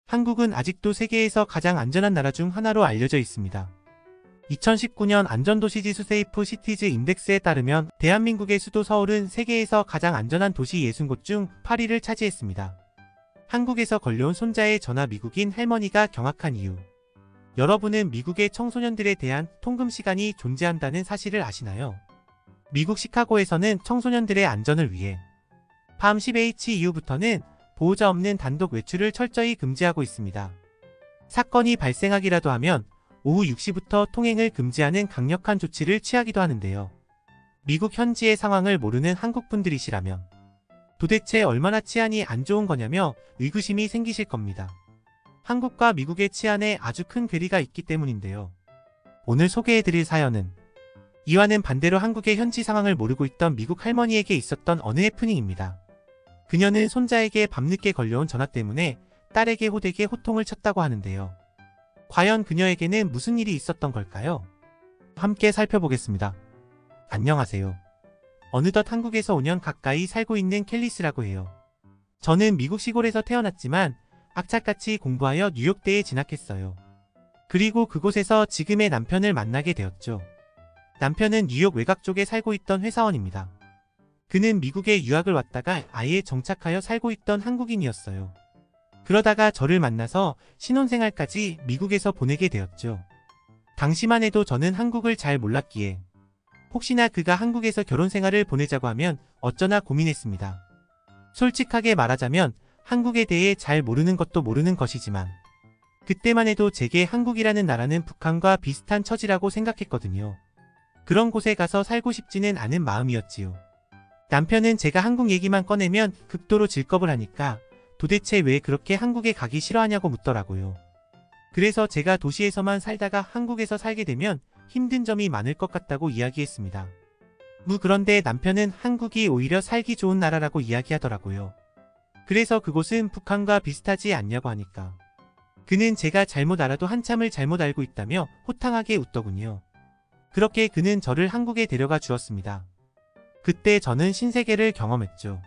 한국은 아직도 세계에서 가장 안전한 나라 중 하나로 알려져 있습니다. 2019년 안전도시지수 세이프 시티즈 인덱스에 따르면 대한민국의 수도 서울은 세계에서 가장 안전한 도시 60곳 중 8위를 차지했습니다. 한국에서 걸려온 손자의 전화 미국인 할머니가 경악한 이유. 여러분은 미국의 청소년들에 대한 통금 시간이 존재한다는 사실을 아시나요? 미국 시카고에서는 청소년들의 안전을 위해 밤 10h 이후부터는 보호자 없는 단독 외출을 철저히 금지하고 있습니다. 사건이 발생하기라도 하면 오후 6시부터 통행을 금지하는 강력한 조치를 취하기도 하는데요. 미국 현지의 상황을 모르는 한국분들이시라면 도대체 얼마나 치안이 안 좋은 거냐며 의구심이 생기실 겁니다. 한국과 미국의 치안에 아주 큰 괴리가 있기 때문인데요. 오늘 소개해드릴 사연은 이와는 반대로 한국의 현지 상황을 모르고 있던 미국 할머니에게 있었던 어느 해프닝입니다. 그녀는 손자에게 밤늦게 걸려온 전화 때문에 딸에게 호되게 호통을 쳤다고 하는데요. 과연 그녀에게는 무슨 일이 있었던 걸까요? 함께 살펴보겠습니다. 안녕하세요. 어느덧 한국에서 5년 가까이 살고 있는 켈리스라고 해요. 저는 미국 시골에서 태어났지만 악착같이 공부하여 뉴욕대에 진학했어요. 그리고 그곳에서 지금의 남편을 만나게 되었죠. 남편은 뉴욕 외곽 쪽에 살고 있던 회사원입니다. 그는 미국에 유학을 왔다가 아예 정착하여 살고 있던 한국인이었어요. 그러다가 저를 만나서 신혼생활까지 미국에서 보내게 되었죠. 당시만 해도 저는 한국을 잘 몰랐기에 혹시나 그가 한국에서 결혼생활을 보내자고 하면 어쩌나 고민했습니다. 솔직하게 말하자면 한국에 대해 잘 모르는 것도 모르는 것이지만 그때만 해도 제게 한국이라는 나라는 북한과 비슷한 처지라고 생각했거든요. 그런 곳에 가서 살고 싶지는 않은 마음이었지요. 남편은 제가 한국 얘기만 꺼내면 극도로 질겁을 하니까 도대체 왜 그렇게 한국에 가기 싫어하냐고 묻더라고요. 그래서 제가 도시에서만 살다가 한국에서 살게 되면 힘든 점이 많을 것 같다고 이야기했습니다. 그런데 남편은 한국이 오히려 살기 좋은 나라라고 이야기하더라고요. 그래서 그곳은 북한과 비슷하지 않냐고 하니까 그는 제가 잘못 알아도 한참을 잘못 알고 있다며 호탕하게 웃더군요. 그렇게 그는 저를 한국에 데려가 주었습니다. 그때 저는 신세계를 경험했죠.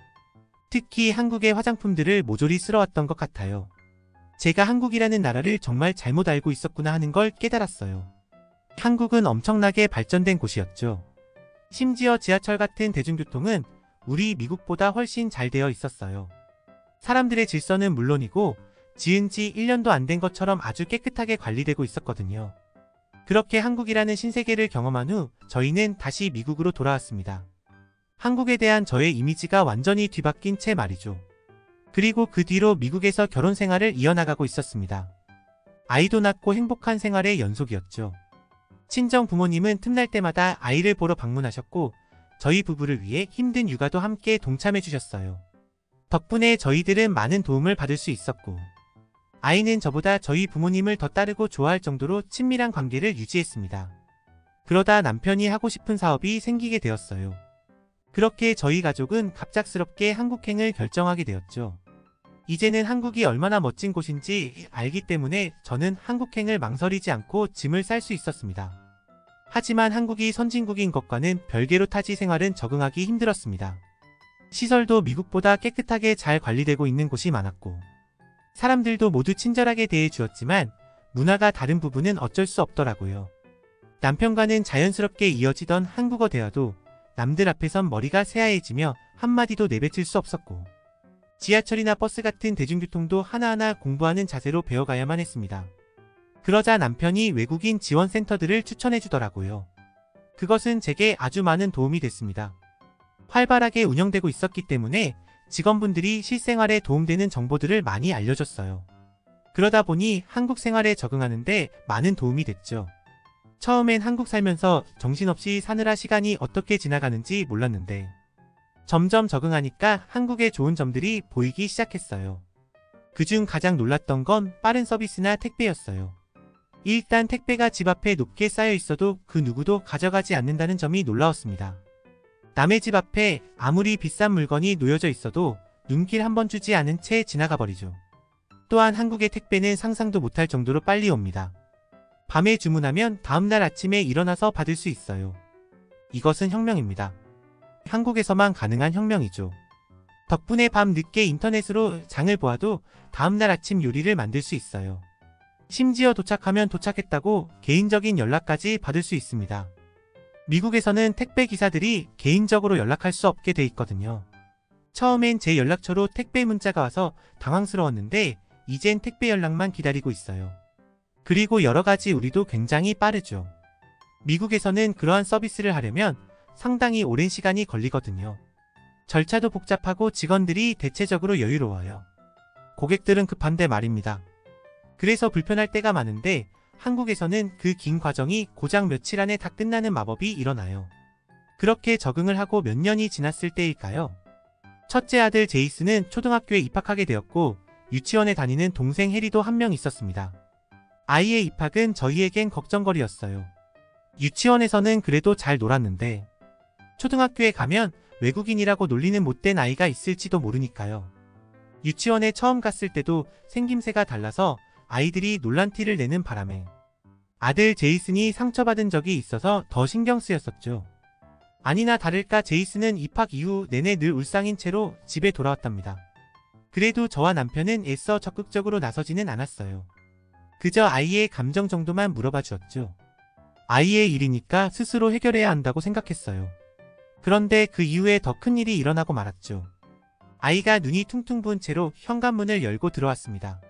특히 한국의 화장품들을 모조리 쓸어왔던 것 같아요. 제가 한국이라는 나라를 정말 잘못 알고 있었구나 하는 걸 깨달았어요. 한국은 엄청나게 발전된 곳이었죠. 심지어 지하철 같은 대중교통은 우리 미국보다 훨씬 잘 되어 있었어요. 사람들의 질서는 물론이고 지은 지 1년도 안 된 것처럼 아주 깨끗하게 관리되고 있었거든요. 그렇게 한국이라는 신세계를 경험한 후 저희는 다시 미국으로 돌아왔습니다. 한국에 대한 저의 이미지가 완전히 뒤바뀐 채 말이죠. 그리고 그 뒤로 미국에서 결혼 생활을 이어나가고 있었습니다. 아이도 낳고 행복한 생활의 연속이었죠. 친정 부모님은 틈날 때마다 아이를 보러 방문하셨고 저희 부부를 위해 힘든 육아도 함께 동참해 주셨어요. 덕분에 저희들은 많은 도움을 받을 수 있었고 아이는 저보다 저희 부모님을 더 따르고 좋아할 정도로 친밀한 관계를 유지했습니다. 그러다 남편이 하고 싶은 사업이 생기게 되었어요. 그렇게 저희 가족은 갑작스럽게 한국행을 결정하게 되었죠. 이제는 한국이 얼마나 멋진 곳인지 알기 때문에 저는 한국행을 망설이지 않고 짐을 쌀 수 있었습니다. 하지만 한국이 선진국인 것과는 별개로 타지 생활은 적응하기 힘들었습니다. 시설도 미국보다 깨끗하게 잘 관리되고 있는 곳이 많았고 사람들도 모두 친절하게 대해 주었지만 문화가 다른 부분은 어쩔 수 없더라고요. 남편과는 자연스럽게 이어지던 한국어 대화도 남들 앞에선 머리가 새하얘지며 한마디도 내뱉을 수 없었고 지하철이나 버스 같은 대중교통도 하나하나 공부하는 자세로 배워가야만 했습니다. 그러자 남편이 외국인 지원센터들을 추천해 주더라고요. 그것은 제게 아주 많은 도움이 됐습니다. 활발하게 운영되고 있었기 때문에 직원분들이 실생활에 도움되는 정보들을 많이 알려줬어요. 그러다 보니 한국 생활에 적응하는데 많은 도움이 됐죠. 처음엔 한국 살면서 정신없이 사느라 시간이 어떻게 지나가는지 몰랐는데 점점 적응하니까 한국의 좋은 점들이 보이기 시작했어요. 그중 가장 놀랐던 건 빠른 서비스나 택배였어요. 일단 택배가 집 앞에 높게 쌓여 있어도 그 누구도 가져가지 않는다는 점이 놀라웠습니다. 남의 집 앞에 아무리 비싼 물건이 놓여져 있어도 눈길 한번 주지 않은 채 지나가 버리죠. 또한 한국의 택배는 상상도 못할 정도로 빨리 옵니다. 밤에 주문하면 다음날 아침에 일어나서 받을 수 있어요. 이것은 혁명입니다. 한국에서만 가능한 혁명이죠. 덕분에 밤 늦게 인터넷으로 장을 보아도 다음날 아침 요리를 만들 수 있어요. 심지어 도착하면 도착했다고 개인적인 연락까지 받을 수 있습니다. 미국에서는 택배 기사들이 개인적으로 연락할 수 없게 돼 있거든요. 처음엔 제 연락처로 택배 문자가 와서 당황스러웠는데 이젠 택배 연락만 기다리고 있어요. 그리고 여러가지 우리도 굉장히 빠르죠. 미국에서는 그러한 서비스를 하려면 상당히 오랜 시간이 걸리거든요. 절차도 복잡하고 직원들이 대체적으로 여유로워요. 고객들은 급한데 말입니다. 그래서 불편할 때가 많은데 한국에서는 그 긴 과정이 고작 며칠 안에 다 끝나는 마법이 일어나요. 그렇게 적응을 하고 몇 년이 지났을 때일까요? 첫째 아들 제이슨은 초등학교에 입학하게 되었고 유치원에 다니는 동생 해리도 한 명 있었습니다. 아이의 입학은 저희에겐 걱정거리였어요. 유치원에서는 그래도 잘 놀았는데 초등학교에 가면 외국인이라고 놀리는 못된 아이가 있을지도 모르니까요. 유치원에 처음 갔을 때도 생김새가 달라서 아이들이 놀란 티를 내는 바람에 아들 제이슨이 상처받은 적이 있어서 더 신경 쓰였었죠. 아니나 다를까 제이슨은 입학 이후 내내 늘 울상인 채로 집에 돌아왔답니다. 그래도 저와 남편은 애써 적극적으로 나서지는 않았어요. 그저 아이의 감정 정도만 물어봐 주었죠. 아이의 일이니까 스스로 해결해야 한다고 생각했어요. 그런데 그 이후에 더 큰 일이 일어나고 말았죠. 아이가 눈이 퉁퉁 부은 채로 현관문을 열고 들어왔습니다.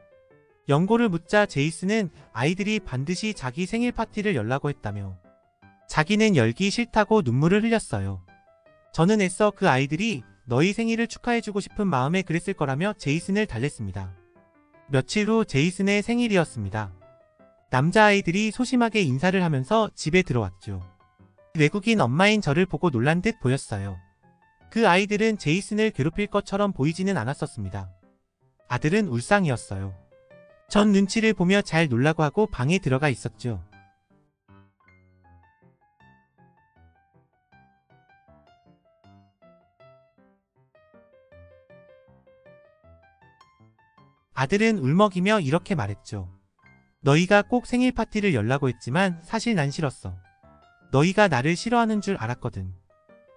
연고를 묻자 제이슨은 아이들이 반드시 자기 생일 파티를 열라고 했다며 자기는 열기 싫다고 눈물을 흘렸어요. 저는 애써 그 아이들이 너희 생일을 축하해주고 싶은 마음에 그랬을 거라며 제이슨을 달랬습니다. 며칠 후 제이슨의 생일이었습니다. 남자아이들이 소심하게 인사를 하면서 집에 들어왔죠. 외국인 엄마인 저를 보고 놀란 듯 보였어요. 그 아이들은 제이슨을 괴롭힐 것처럼 보이지는 않았었습니다. 아들은 울상이었어요. 전 눈치를 보며 잘 놀라고 하고 방에 들어가 있었죠. 아들은 울먹이며 이렇게 말했죠. 너희가 꼭 생일 파티를 열라고 했지만 사실 난 싫었어. 너희가 나를 싫어하는 줄 알았거든.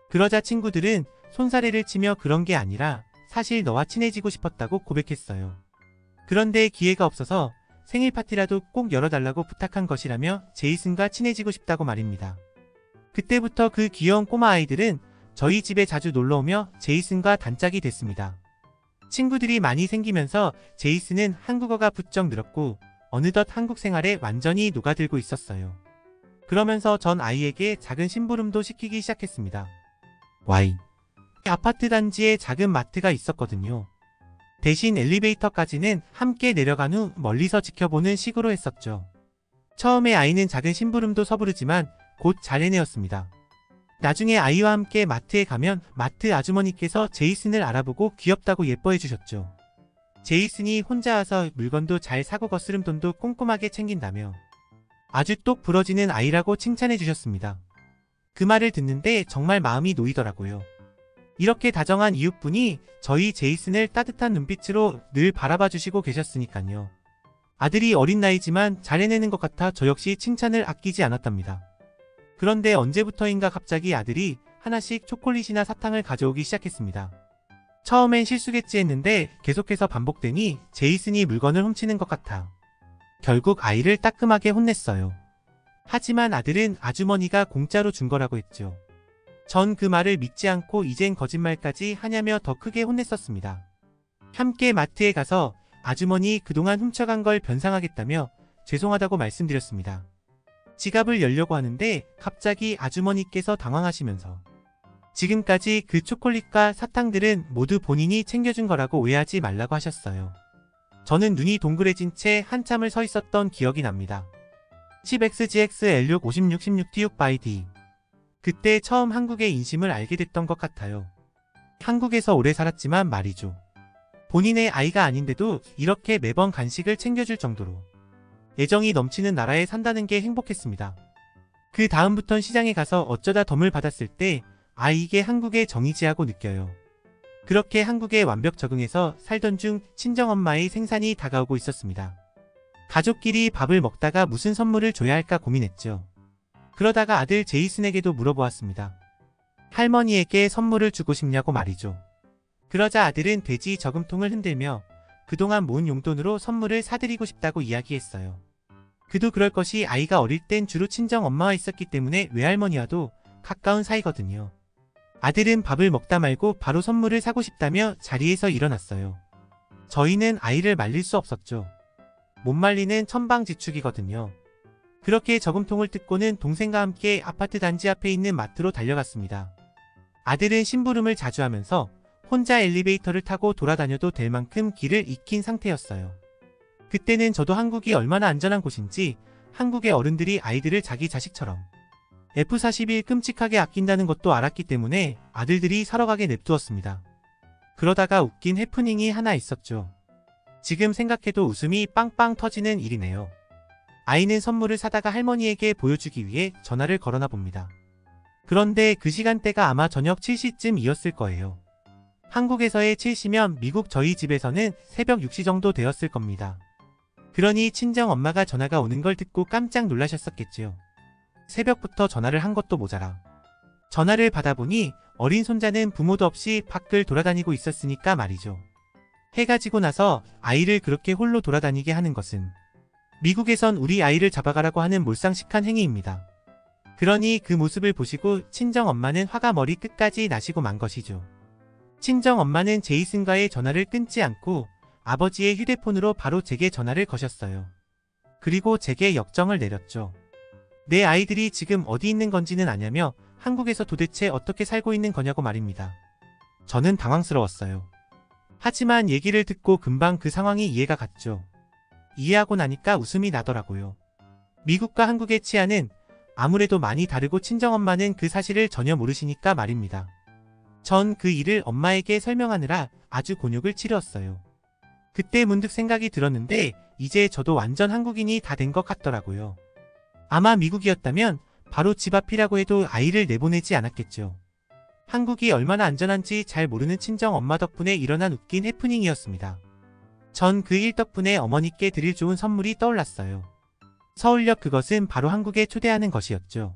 그러자 친구들은 손사래를 치며 그런 게 아니라 사실 너와 친해지고 싶었다고 고백했어요. 그런데 기회가 없어서 생일 파티라도 꼭 열어달라고 부탁한 것이라며 제이슨과 친해지고 싶다고 말입니다. 그때부터 그 귀여운 꼬마 아이들은 저희 집에 자주 놀러오며 제이슨과 단짝이 됐습니다. 친구들이 많이 생기면서 제이슨은 한국어가 부쩍 늘었고 어느덧 한국 생활에 완전히 녹아들고 있었어요. 그러면서 전 아이에게 작은 심부름도 시키기 시작했습니다. 아파트 단지에 작은 마트가 있었거든요. 대신 엘리베이터까지는 함께 내려간 후 멀리서 지켜보는 식으로 했었죠. 처음에 아이는 작은 심부름도 서두르지만 곧 잘 해내었습니다. 나중에 아이와 함께 마트에 가면 마트 아주머니께서 제이슨을 알아보고 귀엽다고 예뻐해 주셨죠. 제이슨이 혼자 와서 물건도 잘 사고 거스름돈도 꼼꼼하게 챙긴다며 아주 똑 부러지는 아이라고 칭찬해 주셨습니다. 그 말을 듣는데 정말 마음이 놓이더라고요. 이렇게 다정한 이웃분이 저희 제이슨을 따뜻한 눈빛으로 늘 바라봐 주시고 계셨으니까요. 아들이 어린 나이지만 잘 해내는 것 같아 저 역시 칭찬을 아끼지 않았답니다. 그런데 언제부터인가 갑자기 아들이 하나씩 초콜릿이나 사탕을 가져오기 시작했습니다. 처음엔 실수겠지 했는데 계속해서 반복되니 제이슨이 물건을 훔치는 것 같아 결국 아이를 따끔하게 혼냈어요. 하지만 아들은 아주머니가 공짜로 준 거라고 했죠. 전 그 말을 믿지 않고 이젠 거짓말까지 하냐며 더 크게 혼냈었습니다. 함께 마트에 가서 아주머니 그동안 훔쳐간 걸 변상하겠다며 죄송하다고 말씀드렸습니다. 지갑을 열려고 하는데 갑자기 아주머니께서 당황하시면서 지금까지 그 초콜릿과 사탕들은 모두 본인이 챙겨준 거라고 오해하지 말라고 하셨어요. 저는 눈이 동그래진 채 한참을 서 있었던 기억이 납니다. 10XGX L6 56 16 T6 by D. 그때 처음 한국의 인심을 알게 됐던 것 같아요. 한국에서 오래 살았지만 말이죠. 본인의 아이가 아닌데도 이렇게 매번 간식을 챙겨줄 정도로 애정이 넘치는 나라에 산다는 게 행복했습니다. 그 다음부턴 시장에 가서 어쩌다 덤을 받았을 때 이게 한국의 정이지 하고 느껴요. 그렇게 한국에 완벽 적응해서 살던 중 친정엄마의 생산이 다가오고 있었습니다. 가족끼리 밥을 먹다가 무슨 선물을 줘야 할까 고민했죠. 그러다가 아들 제이슨에게도 물어보았습니다. 할머니에게 선물을 주고 싶냐고 말이죠. 그러자 아들은 돼지 저금통을 흔들며 그동안 모은 용돈으로 선물을 사드리고 싶다고 이야기했어요. 그도 그럴 것이 아이가 어릴 땐 주로 친정 엄마와 있었기 때문에 외할머니와도 가까운 사이거든요. 아들은 밥을 먹다 말고 바로 선물을 사고 싶다며 자리에서 일어났어요. 저희는 아이를 말릴 수 없었죠. 못 말리는 천방지축이거든요. 그렇게 저금통을 뜯고는 동생과 함께 아파트 단지 앞에 있는 마트로 달려갔습니다. 아들은 심부름을 자주 하면서 혼자 엘리베이터를 타고 돌아다녀도 될 만큼 길을 익힌 상태였어요. 그때는 저도 한국이 얼마나 안전한 곳인지, 한국의 어른들이 아이들을 자기 자식처럼 F-41 끔찍하게 아낀다는 것도 알았기 때문에 아들들이 사러 가게 냅두었습니다. 그러다가 웃긴 해프닝이 하나 있었죠. 지금 생각해도 웃음이 빵빵 터지는 일이네요. 아이는 선물을 사다가 할머니에게 보여주기 위해 전화를 걸어나 봅니다. 그런데 그 시간대가 아마 저녁 7시쯤이었을 거예요. 한국에서의 7시면 미국 저희 집에서는 새벽 6시 정도 되었을 겁니다. 그러니 친정 엄마가 전화가 오는 걸 듣고 깜짝 놀라셨었겠지요. 새벽부터 전화를 한 것도 모자라 전화를 받아보니 어린 손자는 부모도 없이 밖을 돌아다니고 있었으니까 말이죠. 해가 지고 나서 아이를 그렇게 홀로 돌아다니게 하는 것은 미국에선 우리 아이를 잡아가라고 하는 몰상식한 행위입니다. 그러니 그 모습을 보시고 친정 엄마는 화가 머리 끝까지 나시고 만 것이죠. 친정 엄마는 제이슨과의 전화를 끊지 않고 아버지의 휴대폰으로 바로 제게 전화를 거셨어요. 그리고 제게 역정을 내렸죠. 내 아이들이 지금 어디 있는 건지는 아냐며 한국에서 도대체 어떻게 살고 있는 거냐고 말입니다. 저는 당황스러웠어요. 하지만 얘기를 듣고 금방 그 상황이 이해가 갔죠. 이해하고 나니까 웃음이 나더라고요. 미국과 한국의 치안은 아무래도 많이 다르고 친정엄마는 그 사실을 전혀 모르시니까 말입니다. 전 그 일을 엄마에게 설명하느라 아주 곤욕을 치르었어요. 그때 문득 생각이 들었는데 이제 저도 완전 한국인이 다 된 것 같더라고요. 아마 미국이었다면 바로 집 앞이라고 해도 아이를 내보내지 않았겠죠. 한국이 얼마나 안전한지 잘 모르는 친정 엄마 덕분에 일어난 웃긴 해프닝이었습니다. 전 그 일 덕분에 어머니께 드릴 좋은 선물이 떠올랐어요. 서울역, 그것은 바로 한국에 초대하는 것이었죠.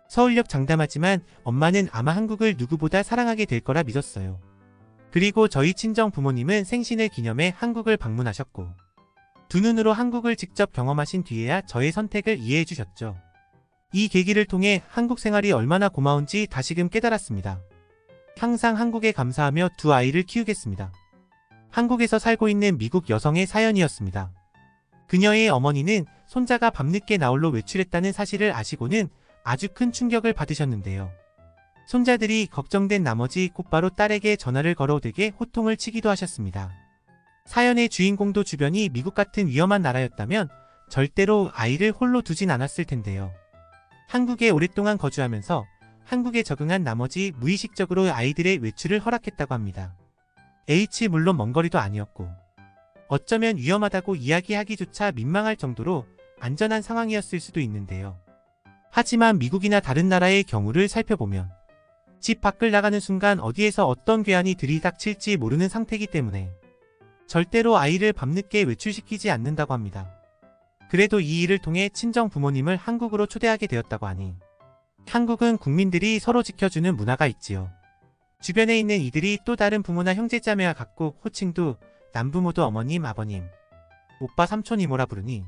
서울역 장담하지만 엄마는 아마 한국을 누구보다 사랑하게 될 거라 믿었어요. 그리고 저희 친정 부모님은 생신을 기념해 한국을 방문하셨고 두 눈으로 한국을 직접 경험하신 뒤에야 저의 선택을 이해해 주셨죠. 이 계기를 통해 한국 생활이 얼마나 고마운지 다시금 깨달았습니다. 항상 한국에 감사하며 두 아이를 키우겠습니다. 한국에서 살고 있는 미국 여성의 사연이었습니다. 그녀의 어머니는 손자가 밤늦게 나홀로 외출했다는 사실을 아시고는 아주 큰 충격을 받으셨는데요. 손자들이 걱정된 나머지 곧바로 딸에게 전화를 걸어오되게 호통을 치기도 하셨습니다. 사연의 주인공도 주변이 미국 같은 위험한 나라였다면 절대로 아이를 홀로 두진 않았을 텐데요. 한국에 오랫동안 거주하면서 한국에 적응한 나머지 무의식적으로 아이들의 외출을 허락했다고 합니다. 물론 먼 거리도 아니었고 어쩌면 위험하다고 이야기하기조차 민망할 정도로 안전한 상황이었을 수도 있는데요. 하지만 미국이나 다른 나라의 경우를 살펴보면 집 밖을 나가는 순간 어디에서 어떤 괴한이 들이닥칠지 모르는 상태이기 때문에 절대로 아이를 밤늦게 외출시키지 않는다고 합니다. 그래도 이 일을 통해 친정 부모님을 한국으로 초대하게 되었다고 하니 한국은 국민들이 서로 지켜주는 문화가 있지요. 주변에 있는 이들이 또 다른 부모나 형제자매와 같고 호칭도 남부모도 어머님, 아버님, 오빠, 삼촌, 이모라 부르니